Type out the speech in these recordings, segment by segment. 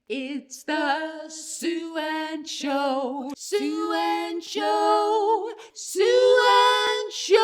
It's the Sue Ann Show. Sue Ann Show. Sue Ann Show.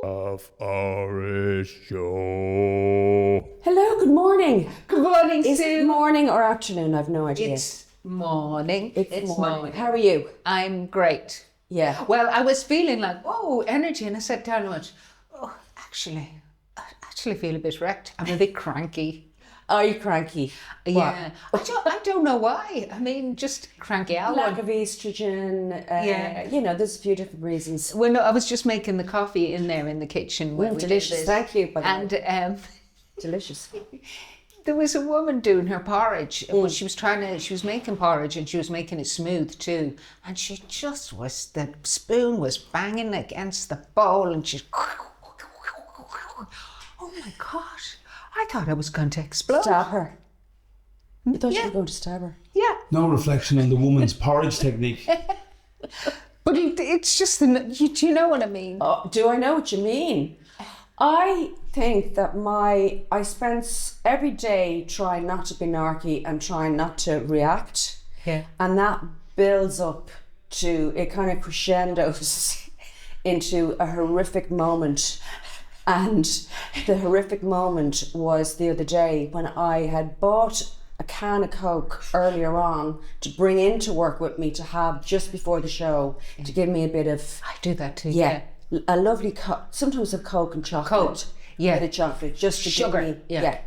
Of Hourish Show. Hello, good morning. Good morning, Is Sue. it morning or afternoon? I've no idea. It's morning. It's morning. How are you? I'm great. Yeah. Well, I was feeling like, energy. And I sat down and went, I actually feel a bit wrecked. I'm a bit cranky. Are you cranky? Yeah. I don't know why. I mean, just cranky out. Lack of estrogen. Yeah. You know, there's a few different reasons. Well, no, I was just making the coffee in there in the kitchen. when we did Delicious. this. Thank you. By the way. And Delicious. there was a woman doing her porridge. Well, she was making porridge and she was making it smooth too. And she just the spoon was banging against the bowl and she's, oh my gosh, I thought I was going to explode. Stab her. You thought you Yeah. were going to stab her? Yeah. No reflection on the woman's porridge technique. But it's just, do you know what I mean? Oh, do I know what you mean? I think that I spend every day trying not to be narky and trying not to react. Yeah. And that builds up to, it kind of crescendos into a horrific moment. And the horrific moment was the other day when I had bought a can of Coke earlier on to bring into work with me to have just before the show to give me a bit of, I do that too. yeah, a lovely sometimes a Coke and chocolate. Coke, yeah. A bit of chocolate, just to Sugar, give me, yeah.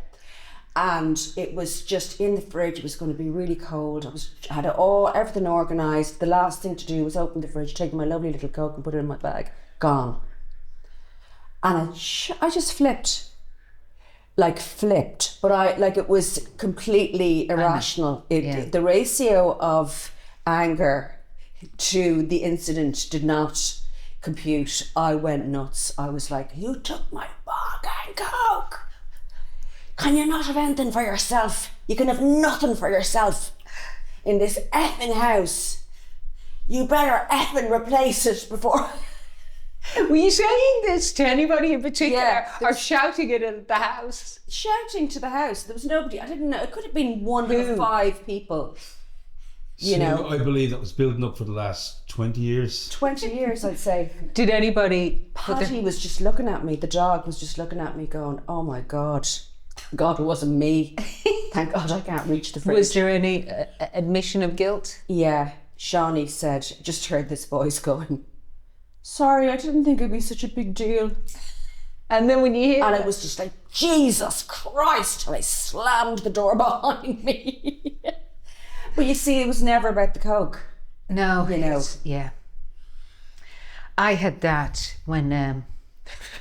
And it was just in the fridge. It was going to be really cold. I had everything organised. The last thing to do was open the fridge, take my lovely little Coke and put it in my bag. Gone. And I just flipped. But it was completely irrational. The ratio of anger to the incident did not compute. I went nuts. I was like, you took my fucking Coke. Can you not have anything for yourself? You can have nothing for yourself in this effing house. You better effing replace it before. Were you saying this to anybody in particular, Yeah, or shouting it at the house? Shouting to the house. There was nobody. I didn't know. It could have been one of 5 people. You know, I believe that was building up for the last 20 years. 20 years, I'd say. Did anybody Patty was just looking at me. The dog was just looking at me going, oh my God. God, it wasn't me. Thank God I can't reach the fridge. Was there any admission of guilt? Yeah, Shawnee said, just heard this voice going, sorry, I didn't think it'd be such a big deal. And then when you hear And it was just like, Jesus Christ, and I slammed the door behind me. But you see, it was never about the Coke. no, you know. yeah. I had that when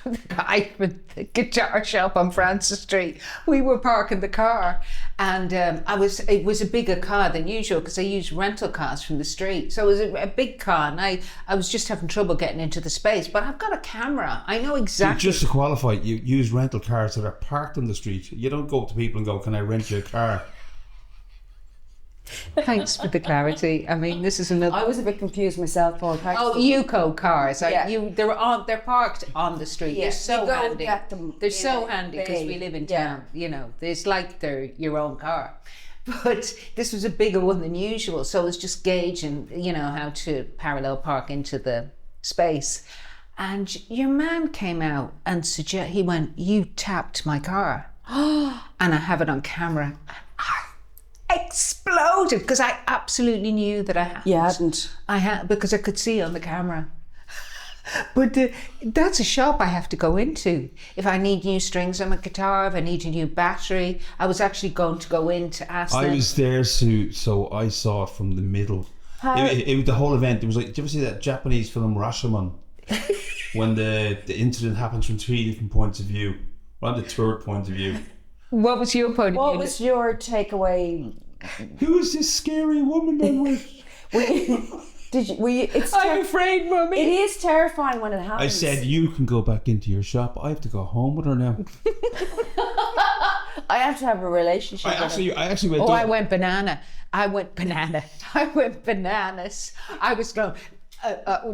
the guy from the guitar shop on Francis Street, we were parking the car, and it was a bigger car than usual because I used rental cars from the street, so it was a big car, and I was just having trouble getting into the space. But I've got a camera. I know exactly. Just to qualify, you use rental cars that are parked on the street. You don't go up to people and go, can I rent you a car? Thanks for the clarity. I mean, this is another. I was a bit confused myself, Paul. Oh, UCO cars. Yeah. They're parked on the street. Yeah, They're so you go handy. get them They're in so a handy because bay. we live in Yeah. town. You know, it's like they're your own car. But this was a bigger one than usual, so I was just gauging, how to parallel park into the space. And your man came out and he went, "You tapped my car," and I have it on camera. Exploded because I absolutely knew that I hadn't. You hadn't. I had, because I could see on the camera. But that's a shop I have to go into if I need new strings on my guitar, if I need a new battery. I was actually going to go in to ask them. I was there, Sue, so I saw it from the middle. The whole event, it was like, did you ever see that Japanese film Rashomon? When the incident happens from 3 different points of view. Well, the third point of view. What was your point of What view? was your takeaway? Who is this scary woman I'm with? Were you, I'm afraid, Mummy. it is terrifying when it happens. I said, you can go back into your shop. I have to go home with her now. I have to have a relationship I with her. actually went. I went banana. I went bananas. I was going,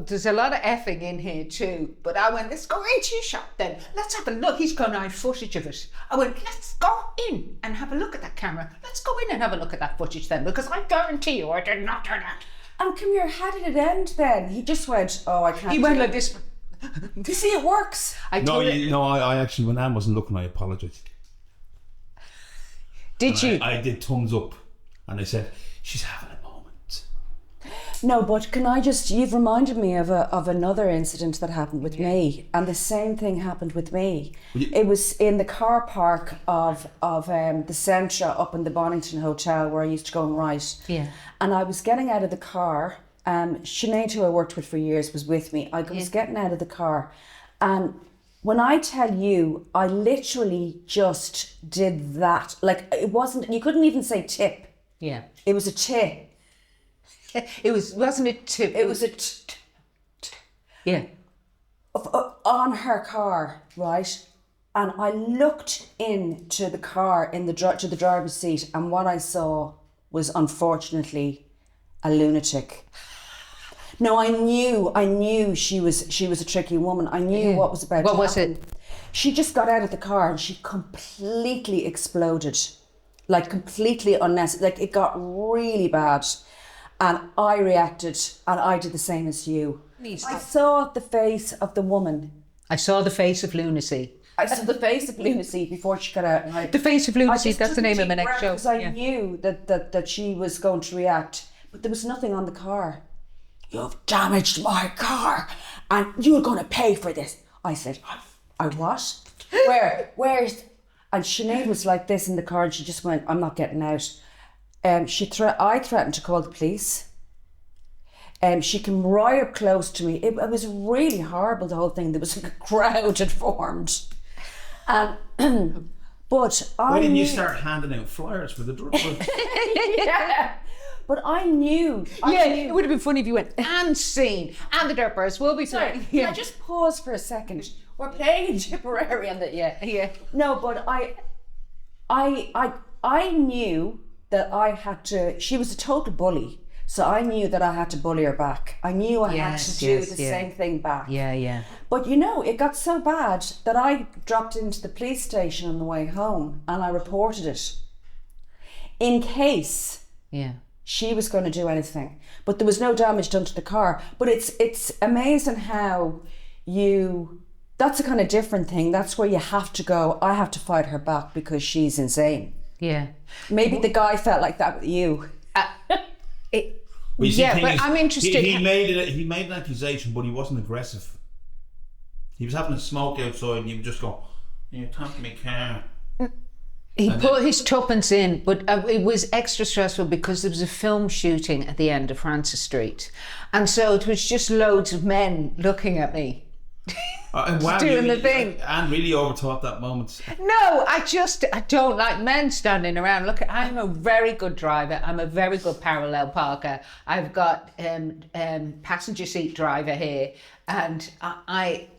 There's a lot of effing in here too, but I went, let's go into your shop then. Let's have a look. He's going to have footage of it. I went, let's go in and have a look at that camera. Let's go in and have a look at that footage then, because I guarantee you I did not do that. And come here, how did it end then? He just went, oh, I can't. He went like this. You see, it works. I actually, when Anne wasn't looking, I apologised. Did you? I did thumbs up, and I said, she's having a moment. No, but can I just, you've reminded me of another incident that happened with me, and the same thing happened with me. It was in the car park of the Centra up in the Bonington Hotel where I used to go and write. Yeah. And I was getting out of the car. Sinead, who I worked with for years, was with me. I was getting out of the car, and when I tell you, I literally just did that. Like, it wasn't, you couldn't even say tip. Yeah. It was a tip. Wasn't it tip? It was a yeah. On her car, right? And I looked into the car, to the driver's seat, and what I saw was, unfortunately, a lunatic. No, I knew she was a tricky woman. I knew what was about to happen. What was it? She just got out of the car and she completely exploded. Like, completely unnecessary. Like, it got really bad. And I reacted, and I did the same as you. I saw the face of the woman. I saw the face of lunacy. I saw the face of lunacy before she got out. The face of lunacy, that's the name of my next show. Because I knew that she was going to react, but there was nothing on the car. You've damaged my car, and you're going to pay for this. I said, I what? Where's? And Sinead was like this in the car, and she just went, I'm not getting out. I threatened to call the police. She came right up close to me. It was really horrible, the whole thing. There was like a crowd had formed. But Why didn't you start handing out flyers for the drug? Yeah. But I knew. It would have been funny if you went, and scene, and the Dirtbirds will be playing. Can I just pause for a second? We're playing in Tipperary and that, yeah. No, but I knew that I had to, she was a total bully. So I knew that I had to bully her back. I knew I had to do the same thing back. Yeah. But you know, it got so bad that I dropped into the police station on the way home and I reported it in case she was going to do anything. But there was no damage done to the car. But it's amazing how that's a kind of different thing. That's where you have to go, I have to fight her back because she's insane. Yeah. Maybe the guy felt like that with you. But I'm interested. He made an accusation, but he wasn't aggressive. He was having a smoke outside, and he would just go, "You talk to me, car." He put his tuppence in, but it was extra stressful because there was a film shooting at the end of Francis Street, and so it was just loads of men looking at me. Wow, doing the thing. Anne really overthought that moment. No, I don't like men standing around. Look, I'm a very good driver. I'm a very good parallel parker. I've got passenger seat driver here, and I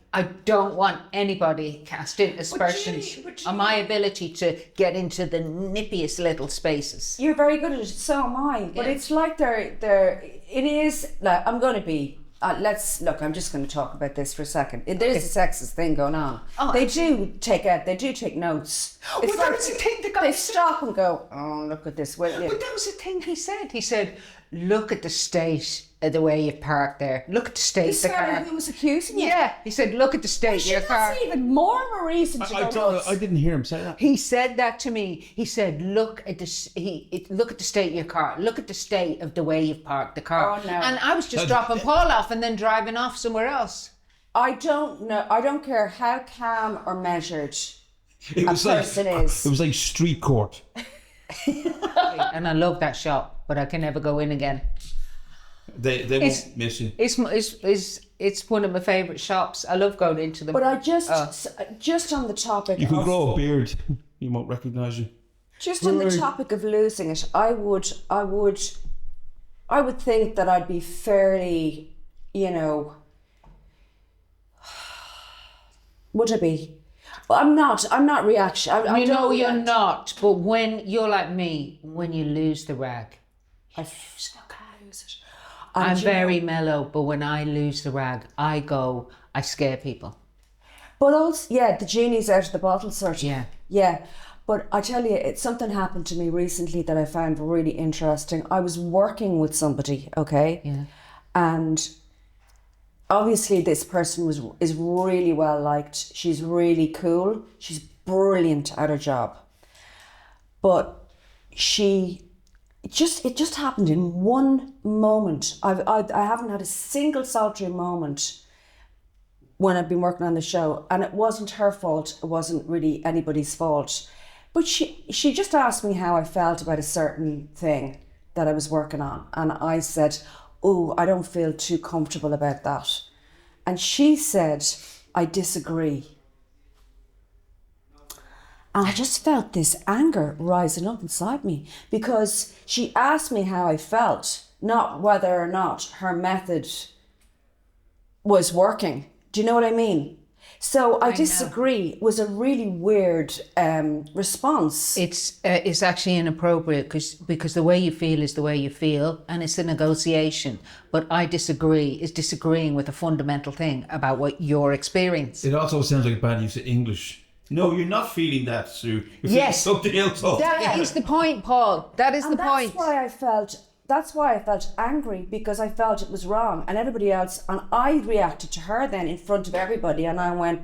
don't want anybody casting aspersions on my ability to get into the nippiest little spaces. You're very good at it, so am I. But it's like it is like, I'm going to be, I'm just going to talk about this for a second. There's a sexist thing going on. They do take notes. It's that was the thing the guy they stop and go, oh, look at this. But that was the thing he said. He said, look at the state of the way you parked there. Look at the state of the car. Who was accusing you? Yeah, he said, look at the state of your car. That's even more of a reason to go nuts. I didn't hear him say that. He said that to me. He said, look at the state of your car. Look at the state of the way you've parked the car. Oh, no. And I was just dropping Paul off and then driving off somewhere else. I don't know. I don't care how calm or measured a person is. It was like street court. And I love that shop, but I can never go in again. They won't miss you. It's one of my favourite shops. I love going into them. But I just on the topic. You can grow a beard. You won't recognise you. Just on the topic of losing it, I would think that I'd be fairly, would I be? Well, I'm not reaction. You're not. But when you're like me, when you lose the rag, I'm very mellow, but when I lose the rag, I scare people. But also, the genie's out of the bottle, sort of. Yeah. Yeah. But I tell you, something happened to me recently that I found really interesting. I was working with somebody, okay? Yeah. And obviously this person is really well liked. She's really cool. She's brilliant at her job. But it just happened in one moment. I haven't had a single solitary moment when I've been working on the show, and it wasn't her fault. It wasn't really anybody's fault. But she just asked me how I felt about a certain thing that I was working on, and I said, "Oh, I don't feel too comfortable about that." And she said, "I disagree." And I just felt this anger rising up inside me, because she asked me how I felt, not whether or not her method was working. Do you know what I mean? So I disagree was a really weird response. It's actually inappropriate because the way you feel is the way you feel, and it's a negotiation. But I disagree is disagreeing with a fundamental thing about what you're experiencing. It also sounds like a bad use of English. No, you're not feeling that, Sue. You're feeling something else. That is the point, Paul. That is the point. That's why I felt angry, because I felt it was wrong, and everybody else, and I reacted to her then in front of everybody, and I went,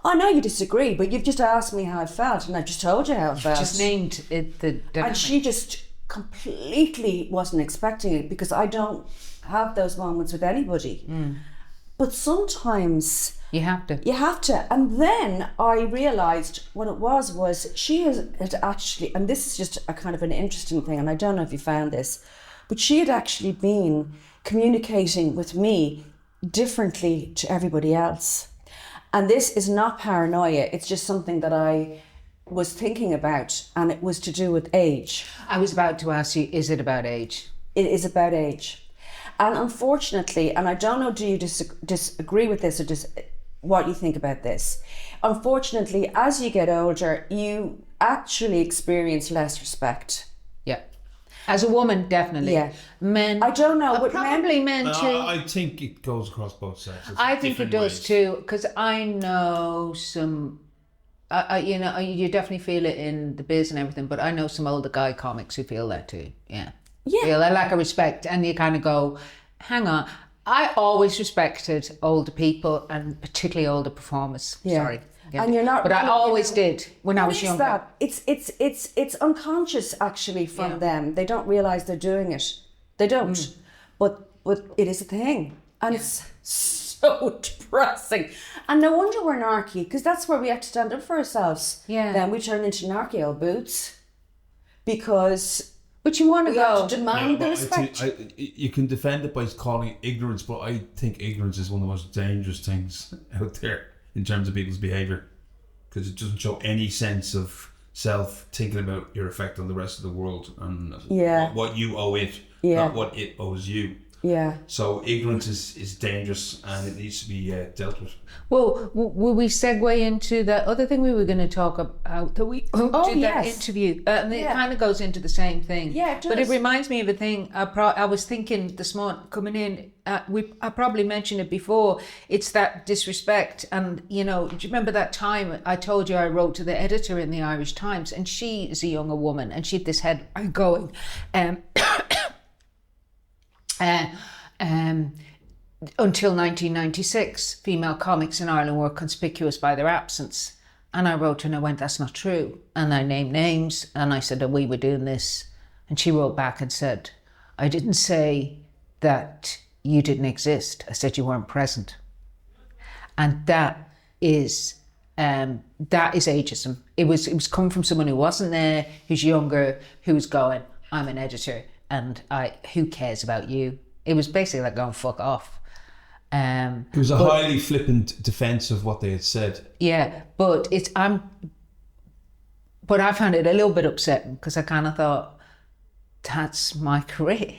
"I know you disagree, but you've just asked me how I felt, and I just told you how I felt." Just named it the dynamic. And she just completely wasn't expecting it, because I don't have those moments with anybody. But sometimes you have to. And then I realised what it was she had actually, and this is just a kind of an interesting thing, and I don't know if you found this, but she had actually been communicating with me differently to everybody else. And this is not paranoia, it's just something that I was thinking about, and it was to do with age. I was about to ask you, is it about age? It is about age. And unfortunately, and I don't know, do you disagree with this, or what you think about this? Unfortunately, as you get older, you actually experience less respect. Yeah. As a woman, definitely. Yeah. Men. I don't know, but probably men too. I think it goes across both sexes. I think it does too, because I know some. You definitely feel it in the biz and everything, but I know some older guy comics who feel that too. Yeah. Yeah. Feel a lack of respect, and you kind of go, "Hang on." I always respected older people, and particularly older performers. Yeah. Sorry. Yeah. And you're not. But I always did when I was younger. That? It's unconscious actually from them. They don't realise they're doing it. They don't. But it is a thing, and it's so depressing. And no wonder we're narky, because that's where we have to stand up for ourselves. Yeah. Then we turn into narky old boots, because. But you want to go. Demand the respect. You can defend it by calling it ignorance, but I think ignorance is one of the most dangerous things out there in terms of people's behaviour, because it doesn't show any sense of self, thinking about your effect on the rest of the world and what you owe it, not what it owes you. Yeah. So ignorance is dangerous, and it needs to be dealt with. Well, will we segue into the other thing we were going to talk about that we did that interview? And it kind of goes into the same thing. Yeah, it does. But it reminds me of a thing I was thinking this morning coming in. I probably mentioned it before. It's that disrespect, and do you remember that time I told you I wrote to the editor in the Irish Times, and she is a younger woman, and she had this head going. Until 1996, female comics in Ireland were conspicuous by their absence. And I wrote her and I went, "That's not true." And I named names, and I said, "Oh, we were doing this." And she wrote back and said, "I didn't say that you didn't exist. I said you weren't present." And that is ageism. It was coming from someone who wasn't there, who's younger, who's going, "I'm an editor, and who cares about you?" It was basically like going, "Fuck off." It was a highly flippant defence of what they had said. Yeah, but I found it a little bit upsetting, because I kind of thought, that's my career.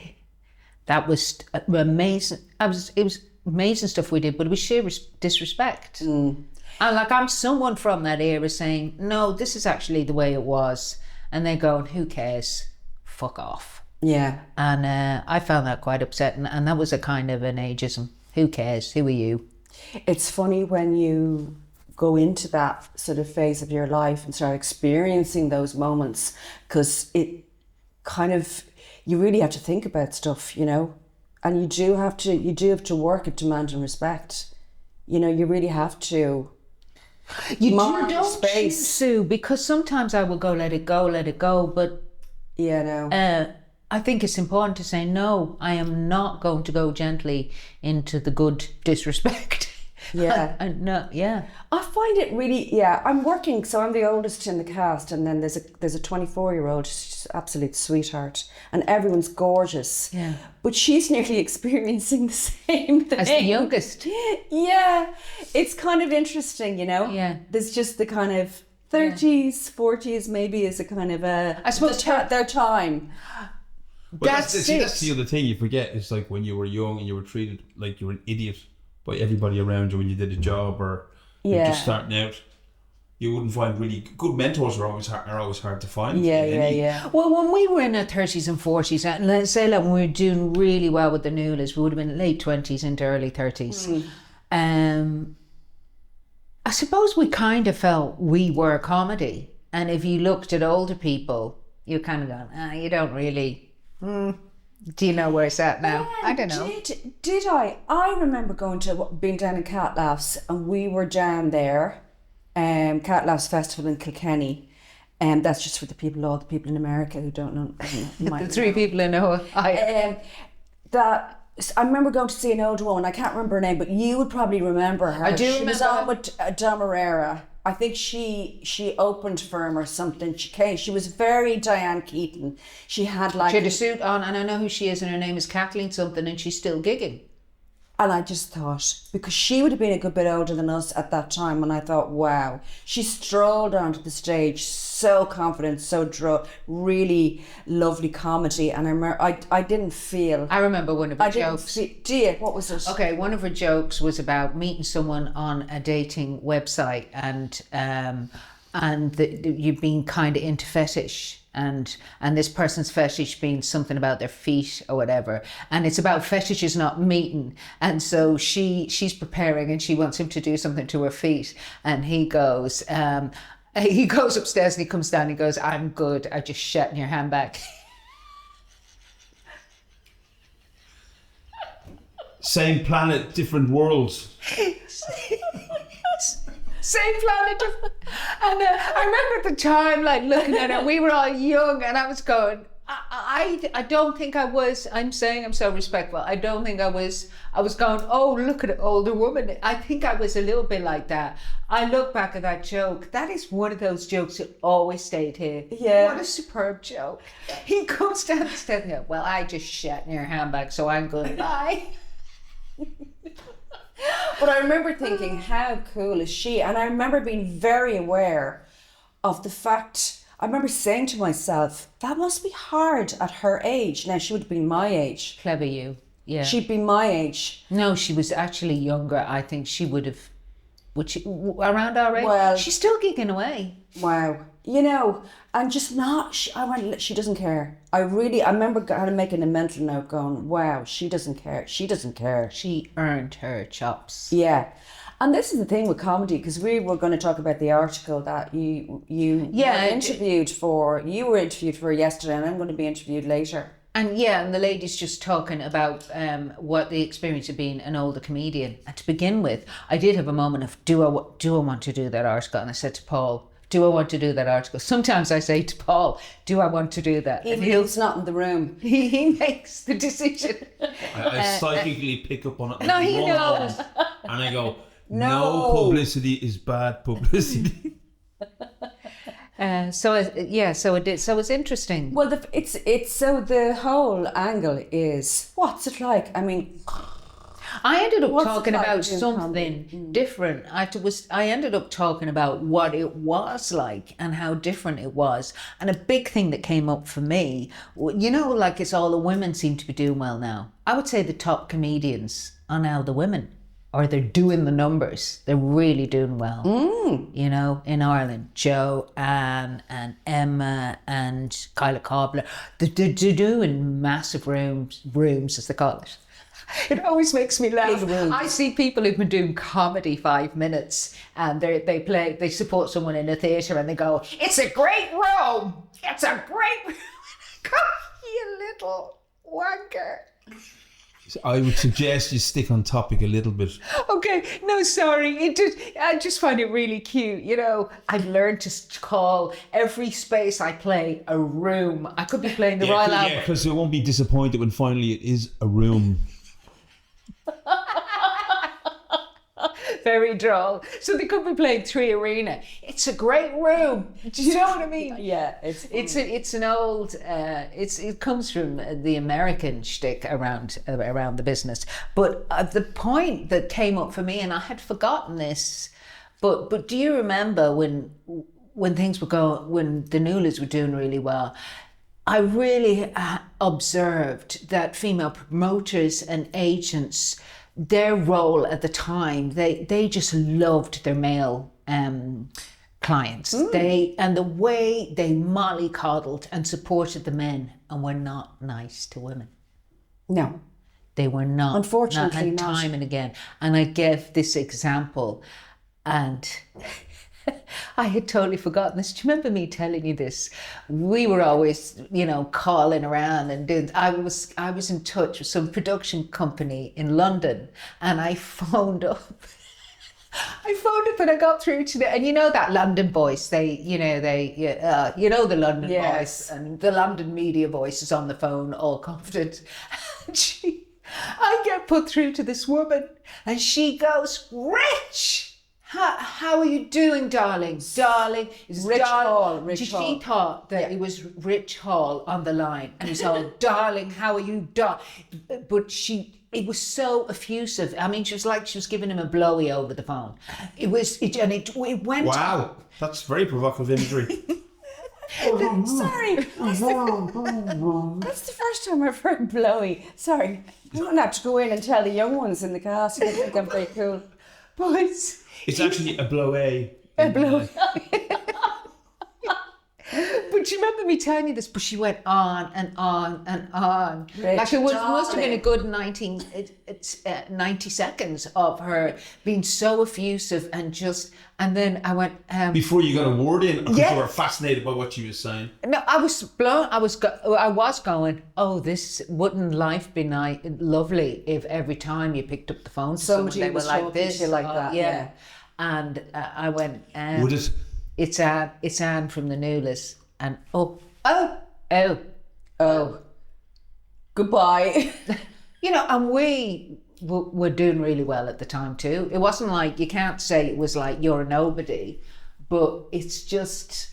That was amazing. It was amazing stuff we did, but it was sheer disrespect. And I'm someone from that era saying, "No, this is actually the way it was," and they're going, "Who cares? Fuck off." Yeah. And I found that quite upsetting. And that was a kind of an ageism. Who cares? Who are you? It's funny when you go into that sort of phase of your life and start experiencing those moments, because it kind of, you really have to think about stuff, you know, and you do have to work at demand and respect. You know, you really have to. You mark don't space. choose to, because sometimes I will go, let it go. But Yeah, no. I think it's important to say, no, I am not going to go gently into the good disrespect. Yeah. And no, yeah. I find it really, yeah, I'm working, so I'm the oldest in the cast, and then there's a 24-year-old, she's an absolute sweetheart, and everyone's gorgeous. Yeah. But she's nearly experiencing the same thing. As the youngest. Yeah. It's kind of interesting, you know? Yeah. There's just the kind of 30s, 40s maybe is a kind of a... I suppose their time. But That's that's the other thing you forget. It's like when you were young and you were treated like you were an idiot by everybody around you when you did a job, or you were just starting out. You wouldn't find really good mentors are always hard to find. Yeah. Well, when we were in our 30s and 40s, and let's say like when we were doing really well with the Newlands, we would have been late 20s into early 30s. I suppose we kind of felt we were comedy. And if you looked at older people, you're kind of going, you don't really... Do you know where it's at now? I don't know. Did I? I remember being down in Cat Laughs, and we were down there, Cat Laughs Festival in Kilkenny, and that's just for all the people in America who don't know. The three people I know. That I remember going to see an older woman. I can't remember her name, but you would probably remember her. I do remember. She was on with Dom Herrera. I think she opened for him or something. She was very Diane Keaton. She had like... She had a suit on, and I know who she is, and her name is Kathleen something, and she's still gigging. And I just thought, because she would have been a good bit older than us at that time, and I thought, wow, she strolled onto the stage so confident, really lovely comedy. And I remember, I didn't feel... I remember one of her jokes. Do you? What was it? Okay, one of her jokes was about meeting someone on a dating website, and you've been kind of into fetish, and this person's fetish being something about their feet or whatever, and it's about fetishes not meeting, and so she's preparing and she wants him to do something to her feet, and he goes upstairs and he comes down and he goes, I'm good, I just shat in your handbag. Same planet, different worlds. Same planet. And I remember at the time, like looking at it, we were all young, and I was going, I don't think I was, I'm saying I'm so respectful, I don't think I was going, oh, look at an older woman. I think I was a little bit like that. I look back at that joke, that is one of those jokes that always stayed here. Yeah. What a superb joke. He comes down the stairs and goes, well, I just shat in your handbag, so I'm good, bye. But I remember thinking, how cool is she? And I remember being very aware of the fact, I remember saying to myself, that must be hard at her age. Now, she would have been my age. Clever you, yeah. She'd be my age. No, she was actually younger. I think she would have, around our age? Well, she's still gigging away. Wow. You know, and just not, I went, she doesn't care. I remember kind of making a mental note going, wow, she doesn't care. She doesn't care. She earned her chops. Yeah. And this is the thing with comedy, because we were going to talk about the article that you were interviewed for yesterday, and I'm going to be interviewed later. And the lady's just talking about what the experience of being an older comedian. And to begin with, I did have a moment of, do I want to do that article? And I said to Paul, do I want to do that article? Sometimes I say to Paul, do I want to do that? Even if he's not in the room. He makes the decision. I psychically pick up on it. No, he knows. And I go, no publicity is bad publicity. So it's interesting. Well, it's so the whole angle is, what's it like? I mean, I ended up talking about something different. I ended up talking about what it was like and how different it was. And a big thing that came up for me, you know, like it's all the women seem to be doing well now. I would say the top comedians are now the women. or they're doing the numbers. They're really doing well. You know, in Ireland, Joe, Anne, and Emma, and Kyla Cobbler, they're doing massive rooms as they call it. It always makes me laugh. I see people who've been doing comedy 5 minutes, and they support someone in a theatre, and they go, "It's a great room. It's a great room." You little wanker. I would suggest you stick on topic a little bit. Okay, no, sorry. I just find it really cute. You know, I've learned to call every space I play a room. I could be playing the Royal Albert. Yeah, because it won't be disappointed when finally it is a room. Very droll. So they could be playing 3 Arena. It's a great room. Do you know what I mean? Yeah, it's an old. It comes from the American shtick around the business. But the point that came up for me, and I had forgotten this, but do you remember when things were going, when the Newlys were doing really well? I really observed that female promoters and agents, their role at the time, they just loved their male clients. And the way they mollycoddled and supported the men and were not nice to women. No. They were not. Unfortunately not. Time and again. And I gave this example, and I had totally forgotten this. Do you remember me telling you this? We were always, calling around and doing. I was in touch with some production company in London, and I phoned up. And I got through to and that London voice. The London voice, and the London media voice is on the phone, all confident. And I get put through to this woman, and she goes, "Rich, how are you doing, darling? Darling, is Rich Hall. She thought that it was Rich Hall on the line, and it's all, darling, how are you, But it was so effusive. I mean, she was like she was giving him a blowy over the phone. It went. Wow, that's very provocative imagery. Sorry, that's the first time I've heard blowy. Sorry, I'm going to have to go in and tell the young ones in the cast. I think I'm very cool. Boys. It's actually a blow-a. A blow. But you remember me telling you this, but she went on and on and on. Rich, like must have been a good 90 seconds of her being so effusive and then I went... Before you got a word in, because you were fascinated by what she was saying. No, I was blown. I was going, oh, this wouldn't life be lovely if every time you picked up the phone somebody they was were like talking this. to you like that. Yeah. And I went... Would it? It's Anne from the Newlys, and goodbye. And we were doing really well at the time too. It wasn't like, you can't say it was like you're a nobody, but it's just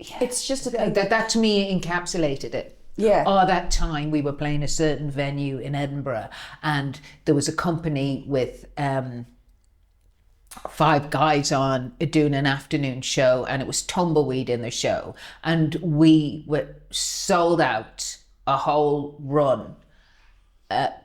that to me encapsulated it. Yeah. Oh, that time we were playing a certain venue in Edinburgh, and there was a company with 5 guys on doing an afternoon show, and it was tumbleweed in the show, and we were sold out a whole run,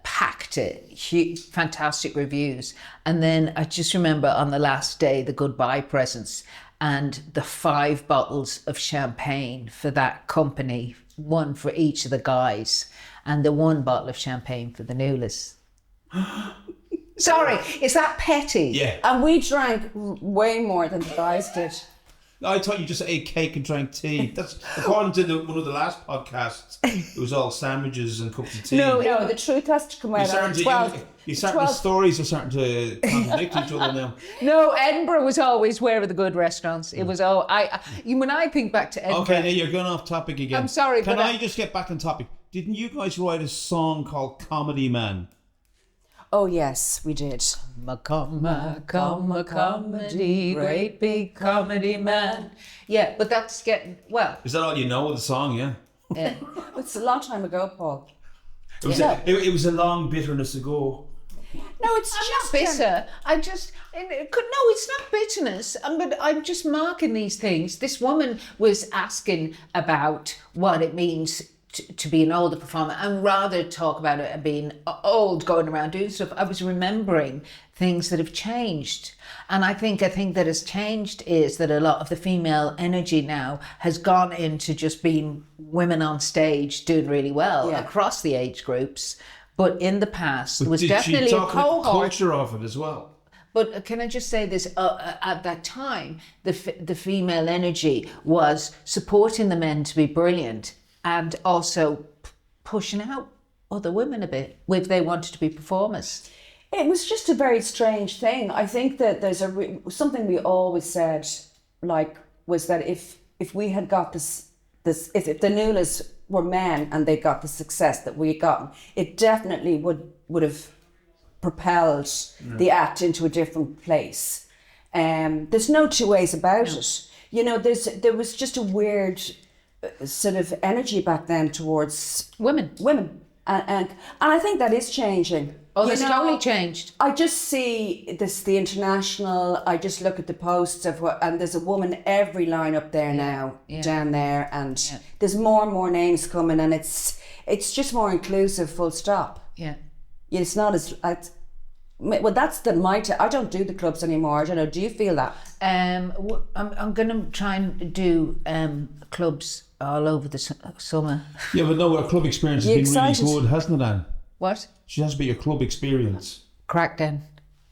packed it, huge, fantastic reviews. And then I just remember on the last day, the goodbye presents and the 5 bottles of champagne for that company, 1 for each of the guys, and the 1 bottle of champagne for the Newlys. Sorry, is that petty? Yeah. And we drank way more than the guys did. I thought you just ate cake and drank tea. That's according to one of the last podcasts. It was all sandwiches and cups of tea. No, the truth has to come out. The stories are starting to contradict each other now. No, Edinburgh was always where were the good restaurants. It was all when I think back to Edinburgh. Okay, now you're going off topic again. I'm sorry, Can I just get back on topic? Didn't you guys write a song called Comedy Man? Oh yes, we did. Comedy, great big comedy man. Yeah, but that's getting, well. Is that all you know of the song? Yeah. It's a long time ago, Paul. It was a long bitterness ago. No, it's I'm just not bitter. It's not bitterness. But I'm just marking these things. This woman was asking about what it means to be an older performer and rather talk about it being old, going around doing stuff. I was remembering things that have changed. And I think that has changed is that a lot of the female energy now has gone into just being women on stage doing really well across the age groups. But in the past, there was definitely a cohort. The culture of it as well. But can I just say this? At that time, the female energy was supporting the men to be brilliant and also pushing out other women a bit if they wanted to be performers. It was just a very strange thing. I think that there's something we always said, like, was that if we had got this if the Nualas were men and they got the success that we got, it definitely would have propelled the act into a different place. There's no two ways about it. You know, there was just a weird sort of energy back then towards women, and I think that is changing. Oh, that's totally changed. I just see the international. I just look at the posts of and there's a woman every line up there now, down there, and there's more and more names coming, and it's just more inclusive. Full stop. Yeah. It's not as well. That's I don't do the clubs anymore. I don't know. Do you feel that? I'm going to try and do clubs all over the summer. Yeah, but no, our club experience has been really good, hasn't it, Anne? What? She has to be your club experience. Crackdown,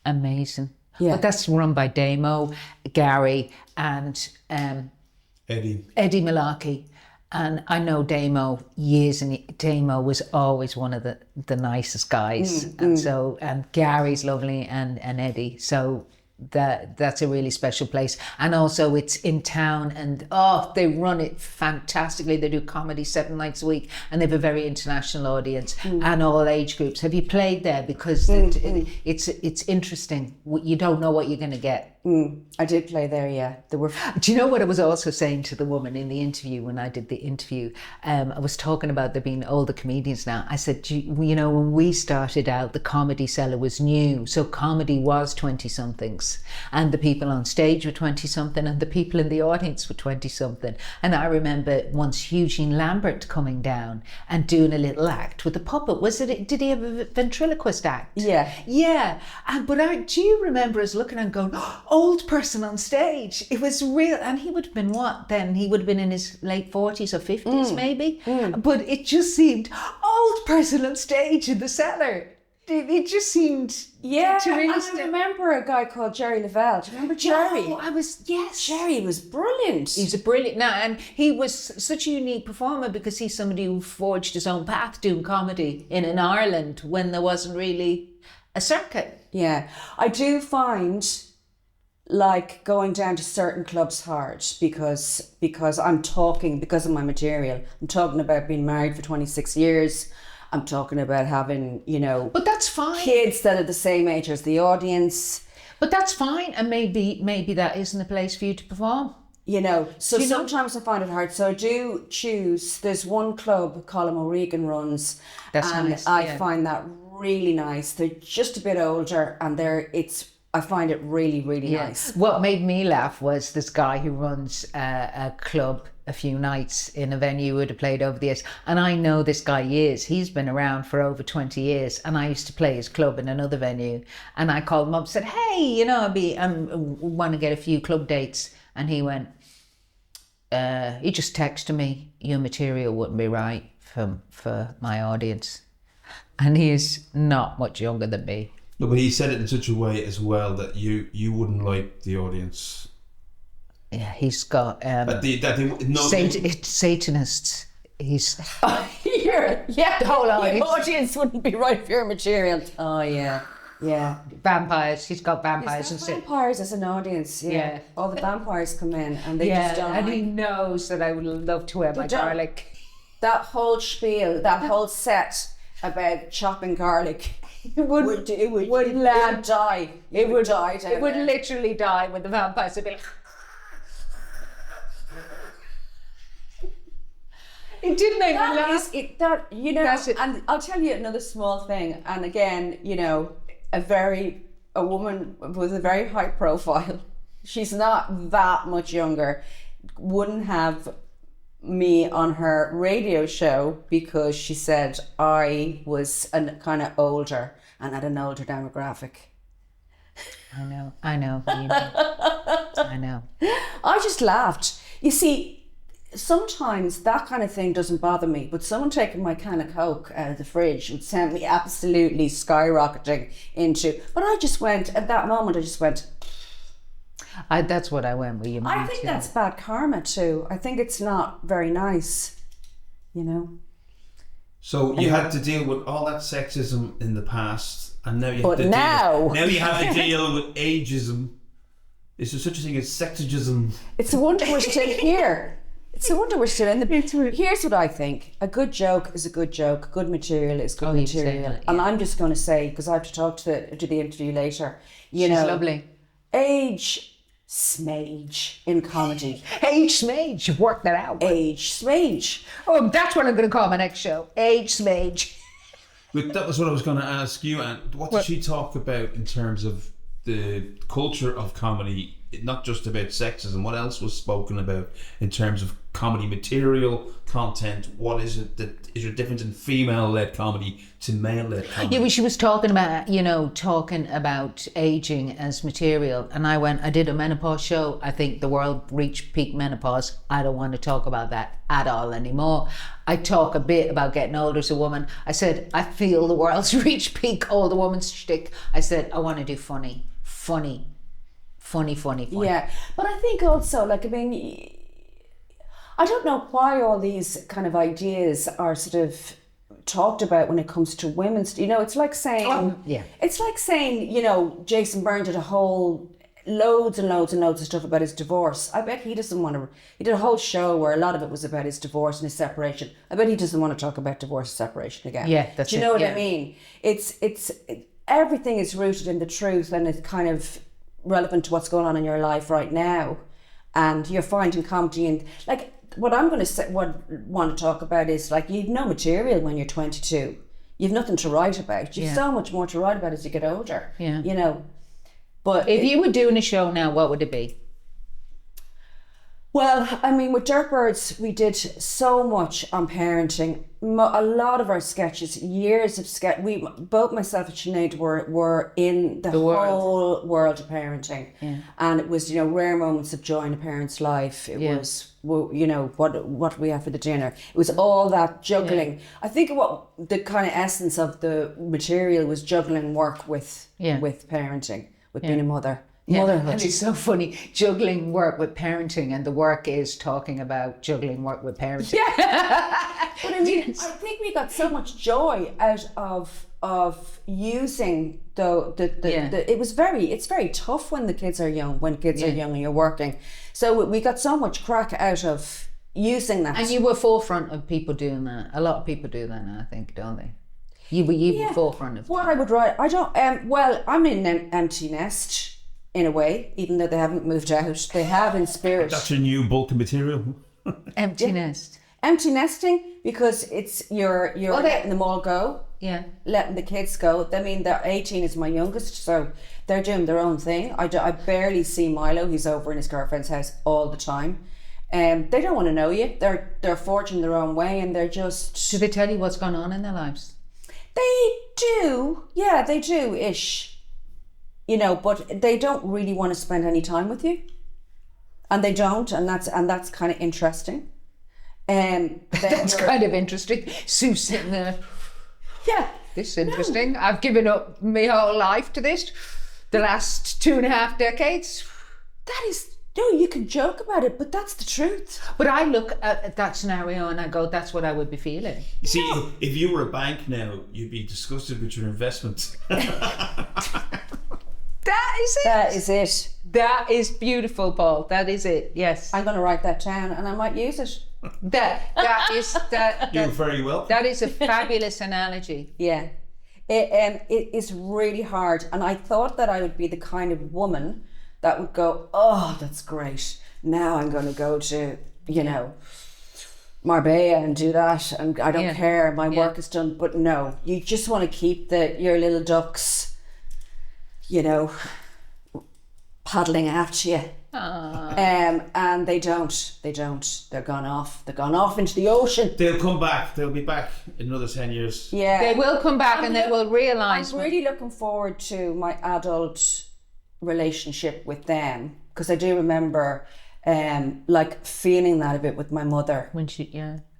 amazing. Yeah. But that's run by Damo, Gary, and Eddie Malarkey. And I know Damo years, and Damo was always one of the nicest guys. And Gary's lovely, and Eddie. So that's a really special place. And also it's in town, and they run it fantastically. They do comedy 7 nights a week, and they have a very international audience and all age groups. Have you played there? Because it's interesting. You don't know what you're going to get. I did play there, yeah. Do you know what I was also saying to the woman in the interview when I did the interview? I was talking about there being older comedians now. I said, you know, when we started out, the Comedy Cellar was new. So comedy was 20-somethings. And the people on stage were 20-something, and the people in the audience were 20-something. And I remember once Eugene Lambert coming down and doing a little act with a puppet. Did he have a ventriloquist act? Yeah. Yeah. But do you remember us looking and going, old person on stage? It was real. And he would have been what then? He would have been in his late 40s or 50s maybe. But it just seemed old person on stage in the cellar. It just seemed to really I remember a guy called Jerry Lavelle. Do you remember Jerry? Yes. Jerry was brilliant. He's a brilliant and he was such a unique performer because he's somebody who forged his own path doing comedy in Ireland when there wasn't really a circuit. Yeah, I do find like going down to certain clubs hard because I'm talking, because of my material, I'm talking about being married for 26 years. I'm talking about having, you know, but that's fine. Kids that are the same age as the audience. But that's fine, and maybe that isn't a place for you to perform. You know, so sometimes I find it hard. So I do choose. There's one club Colin O'Regan runs, that's and nice. I find that really nice. They're just a bit older, and I find it really, really nice. What made me laugh was this guy who runs a club a few nights in a venue would have played over the years. And I know this guy years. He's been around for over 20 years. And I used to play his club in another venue. And I called him up and said, hey, you know, I want to get a few club dates. And he went, he just texted me, your material wouldn't be right for my audience. And he is not much younger than me. No, but he said it in such a way as well that you wouldn't like the audience. Yeah, he's got Satanists. He's the whole audience wouldn't be right for your material. Oh yeah. Vampires. He's got vampires and vampires as an audience. Yeah. All the vampires come in and they just don't. And he knows that I would love to wear my garlic. That whole spiel, that whole set about chopping garlic. It would die. It would die. It would literally die when the vampires would be like. It did make me laugh. And I'll tell you another small thing. And again, you know, a woman with a very high profile. She's not that much younger. Wouldn't have me on her radio show because she said I was kind of older and had an older demographic. I know. What you mean. I know. I just laughed. You see, sometimes that kind of thing doesn't bother me, but someone taking my can of Coke out of the fridge would send me absolutely skyrocketing into. But I just went, at that moment, That's what I went with you. I think that's bad karma too. I think it's not very nice, you know. So you had to deal with all that sexism in the past, and now you have now you have to deal with ageism. Is there such a thing as sexism? It's a wonder we're still here. It's a wonder we're still in the. Here's what I think: a good joke is a good joke. Good material is good material. Yeah. And I'm just going to say, because I have to talk to the interview later. She's lovely. Age smage in comedy. Age smage. You've worked that out. Age smage. Oh, that's what I'm going to call my next show. Age smage. But that was what I was going to ask you, and what did she talk about in terms of the culture of comedy, not just about sexism? What else was spoken about in terms of comedy material, content? What is it that is there a difference in female-led comedy to male-led comedy? Yeah, well, she was talking about, aging as material, and I did a menopause show. I think the world reached peak menopause. I don't want to talk about that at all anymore. I talk a bit about getting older as a woman. I said, I feel the world's reached peak older woman shtick. I said, I want to do funny. Yeah, but I think also, I don't know why all these kind of ideas are sort of talked about when it comes to women's. It's like saying, it's like saying, Jason Byrne did a whole loads and loads and loads of stuff about his divorce. I bet he doesn't want to. He did a whole show where a lot of it was about his divorce and his separation. I bet he doesn't want to talk about divorce and separation again. Yeah, that's it. Do you know what I mean? It's everything is rooted in the truth, and it's kind of relevant to what's going on in your life right now. And you're finding comedy, and what I'm going to say, want to talk about is you've no material when you're 22. You've nothing to write about. You've so much more to write about as you get older. Yeah. But if you were doing a show now, what would it be? Well, I mean, with Dirtbirds, we did so much on parenting. A lot of our sketches, years of sketch. Both myself and Sinead were in the whole world of parenting, and it was rare moments of joy in a parent's life. It was what we have for the dinner. It was all that juggling. I think what the kind of essence of the material was juggling work with parenting, with being a mother. Motherhood. And it's so funny, juggling work with parenting, and the work is talking about juggling work with parenting. Yeah. But I mean, I think we got so much joy out of using it's very tough when the kids are young, are young and you're working. So we got so much crack out of using that. And you were forefront of people doing that. A lot of people do that now, I think, don't they? You were forefront of what I would write. I don't. I'm in an empty nest. In a way, even though they haven't moved out, they have in spirit. That's your new bulk of material. Empty nest. Empty nesting, because it's you're letting them all go. Yeah. Letting the kids go. I mean, they're 18 is my youngest, so they're doing their own thing. I barely see Milo. He's over in his girlfriend's house all the time. They don't want to know you. They're forging their own way, and they're just. Do they tell you what's going on in their lives? They do. Yeah, they do ish. But they don't really want to spend any time with you, and they don't, and that's kind of interesting. That's kind of interesting. Sue's sitting there. Yeah, this is interesting. No. I've given up my whole life to this, the last 2.5 decades. That is. No, you can joke about it, but that's the truth. But I look at that scenario and I go, that's what I would be feeling. You see, if you were a bank now, you'd be disgusted with your investments. That is it. That is it. That is beautiful, Paul. That is it. Yes. I'm going to write that down, and I might use it. That is. You're very welcome. That is a fabulous analogy. Yeah. It is really hard, and I thought that I would be the kind of woman that would go, oh, that's great. Now I'm going to go to, Marbella and do that, and I don't care. My work is done. But no, you just want to keep your little ducks, paddling after you. And they don't. They're gone off. They're gone off into the ocean. They'll come back. They'll be back in another 10 years. Yeah. They will come back and they will realise. I'm really looking forward to my adult relationship with them, because I do remember like feeling that a bit with my mother. When she,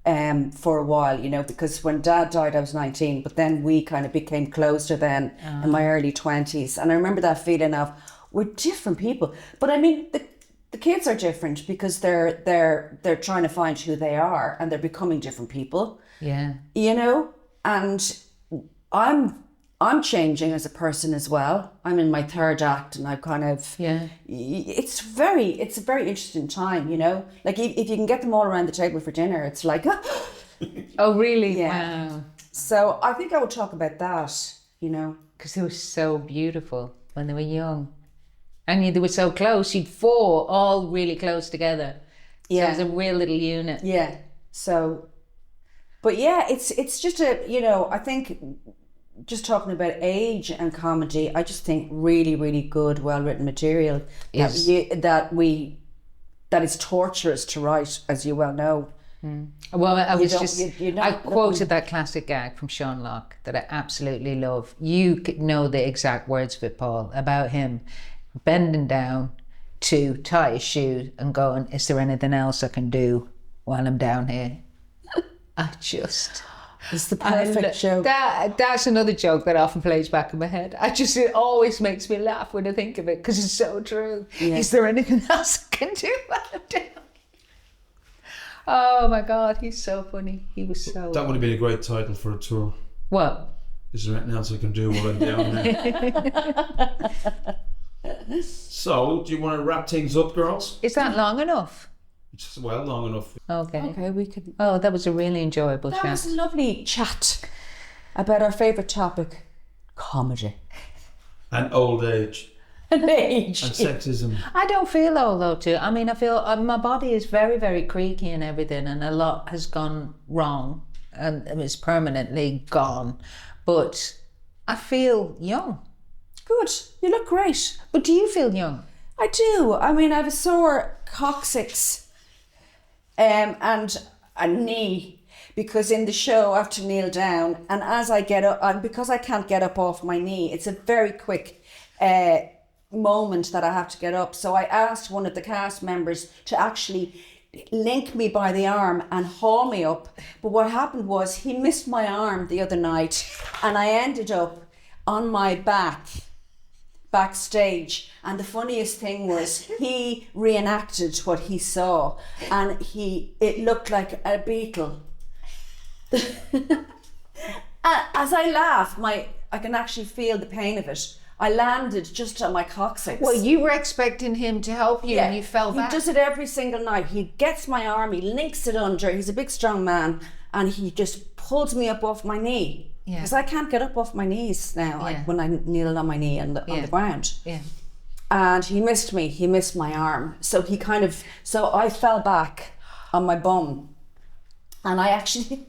for a while, you know, because when Dad died I was 19, but then we kind of became closer then in my early 20s, and I remember that feeling of, we're different people. But I mean, the kids are different because they're trying to find who they are, and they're becoming different people. Yeah. You know, and I'm changing as a person as well. I'm in my third act, and I've kind of It's a very interesting time, you know. Like if you can get them all around the table for dinner, it's like Oh really? Yeah. Wow. So I think I would talk about that, you know, Because they were so beautiful when they were young. I mean, they were so close. You'd four all really close together. So it was a real little unit. Yeah. So, but yeah, it's just a, you know, I think just talking about age and comedy, I just think really, really good, well-written material that is torturous to write, as you well know. Well, I quoted that classic gag from Sean Locke that I absolutely love. You could know the exact words of it, Paul, about him bending down to tie his shoe and going, is there anything else I can do while I'm down here? It's the perfect joke. That's another joke that often plays back in my head. It always makes me laugh when I think of it, because it's so true. Yeah. Is there anything else I can do while I'm down? Oh my God, he's so funny. He was so... That would have been a great title for a tour. What? Is there anything else I can do while I'm down there? So, do you want to wrap things up, girls? Is that long enough? It's well long enough. Okay, we could... Oh, that was a really enjoyable chat. That was a lovely chat about our favourite topic, comedy. And old age. And age. And sexism. I don't feel old though, too. I mean, I feel my body is very, very creaky and everything, and a lot has gone wrong, and it's permanently gone. But I feel young. Good. You look great. But do you feel young? I do. I mean, I have a sore coccyx and a knee, because in the show I have to kneel down, and as I get up, and because I can't get up off my knee, it's a very quick moment that I have to get up. So I asked one of the cast members to actually link me by the arm and haul me up. But what happened was, he missed my arm the other night, and I ended up on my backstage, and the funniest thing was, he reenacted what he saw, and it looked like a beetle. As I laugh, I can actually feel the pain of it. I landed just on my coccyx. Well, you were expecting him to help you, and you fell back. He does it every single night. He gets my arm, he links it under. He's a big, strong man, and he just pulls me up off my knee. Because I can't get up off my knees now, like when I kneel on my knee on the ground. Yeah. And he missed me. He missed my arm. So so I fell back on my bum, and I actually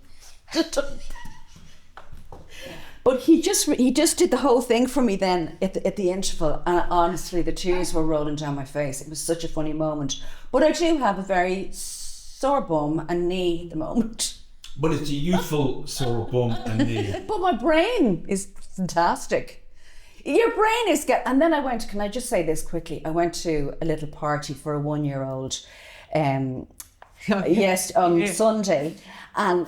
but he just did the whole thing for me then at the interval, and honestly the tears were rolling down my face. It was such a funny moment. But I do have a very sore bum and knee at the moment. But it's a youthful sore bum and knee. But my brain is fantastic. Your brain is and then I went, can I just say this quickly? I went to a little party for a 1-year-old on Sunday, and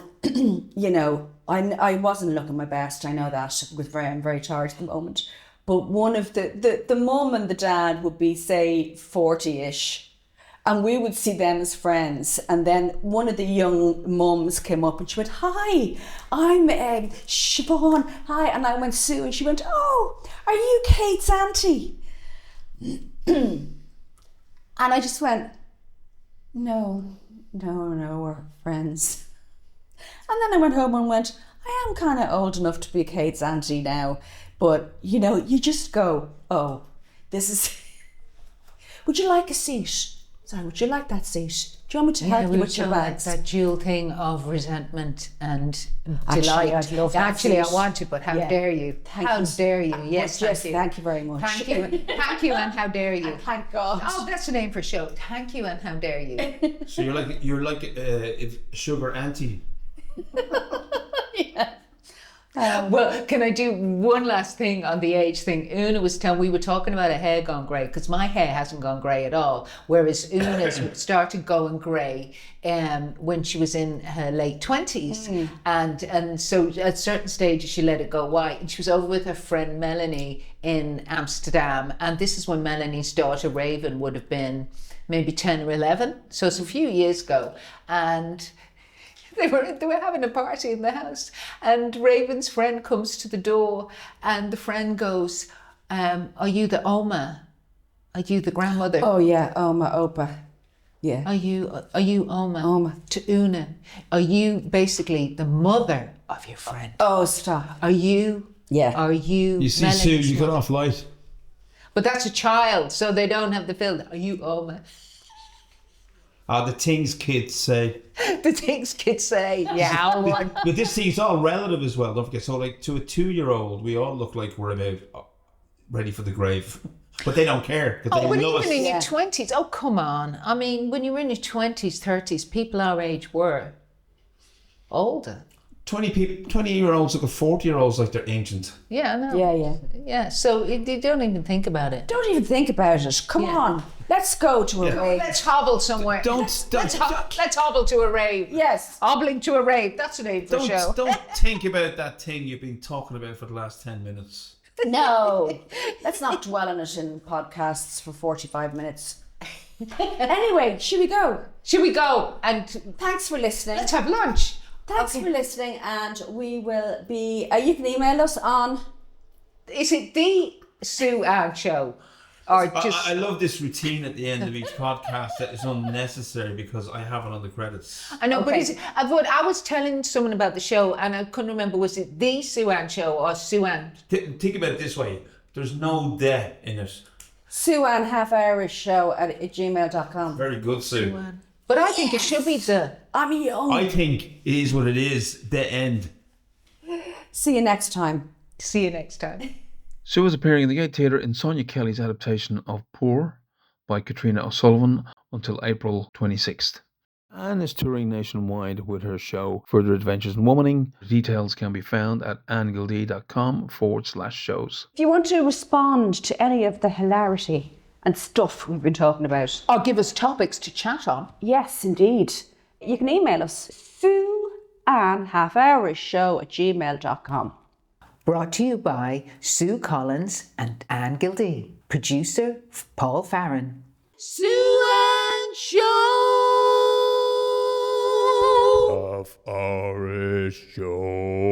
you know, I wasn't looking my best, I know that. I'm very tired at the moment. But one of the mum and the dad would be, say, 40-ish. And we would see them as friends. And then one of the young mums came up and she went, "Hi, I'm Siobhan. Hi." And I went, "Sue." And she went, "Oh, are you Kate's auntie?" And I just went, no, we're friends. And then I went home and went, I am kind of old enough to be Kate's auntie now. But, you know, you just go, oh, this is... Would you like a seat? Sorry, would you like that seat? Do you want me to help you with your bags? That dual thing of resentment and Actually, delight. I'd love that Actually, I seat. want it, but how Yeah. dare you? Thank How you. dare you? Yes, Yes, thank you. thank you very much. Thank you. Thank you, and how dare you? Thank God. Oh, that's the name for a show. Thank you, and how dare you? So you're like if sugar auntie. Yeah. Well, can I do one last thing on the age thing? Una was telling, we were talking about her hair gone grey, because my hair hasn't gone grey at all, whereas Una's started going grey when she was in her late 20s. And so at certain stages she let it go white. And she was over with her friend Melanie in Amsterdam. And this is when Melanie's daughter Raven would have been maybe 10 or 11. So it's a few years ago. And they were having a party in the house, and Raven's friend comes to the door, and the friend goes, "Are you the Oma? Are you the grandmother? Oh yeah, Oma, Opa. Yeah. Are you Oma? Oma. To Una? Are you basically the mother of your friend? Oh, stop. Are you? Yeah. Are you? You see, Sue, Melanie's you got mother? off light. But that's a child, so they don't have the filter. Are you Oma? The things kids say. The things kids say. Yeah. But this thing's all relative as well. Don't forget. So, like to a 2-year-old, we all look like we're about ready for the grave, but they don't care because Oh, they but love even in us. your 20s, oh, come on. I mean, when you were in your 20s, 30s, people our age were older. 20-year-olds look at 40-year-olds like they're ancient. Yeah, I know. Yeah. Yeah, so you don't even think about it. Don't even think about it. Come on. Let's go to a rave. Let's hobble somewhere. Let's hobble to a rave. Yes. Hobbling to a rave. That's the name for the show. Don't think about that thing you've been talking about for the last 10 minutes. No. Let's not dwell on it in podcasts for 45 minutes. Anyway, should we go? Should we go? And Thanks for listening. let's have lunch. Thanks for listening, and we will be. You can email us on. Is it the Sue Ann show? Or just. I love this routine at the end of each podcast that is unnecessary because I have it on the credits. I know, but Okay. is it, but I was telling someone about the show and I couldn't remember, was it the Sue Ann show or Sue Ann? Think about it this way. There's no "de" in it. sueannehalfhourishshow at gmail.com. Very good, Sue. But I think it should be the. I'm young. I think it is what it is. The end. See you next time. See you next time. Sue is appearing in the Gate Theatre in Sonia Kelly's adaptation of Poor by Katrina O'Sullivan until April 26th. Anne is touring nationwide with her show Further Adventures in Womaning. Details can be found at annegildee.com/shows. If you want to respond to any of the hilarity and stuff we've been talking about, Or give us topics to chat on. yes, indeed, you can email us sueannehalfhourishshow at gmail.com. Brought to you by Sue Collins and Anne Gildee. Producer Paul Farron. Half-hourish show.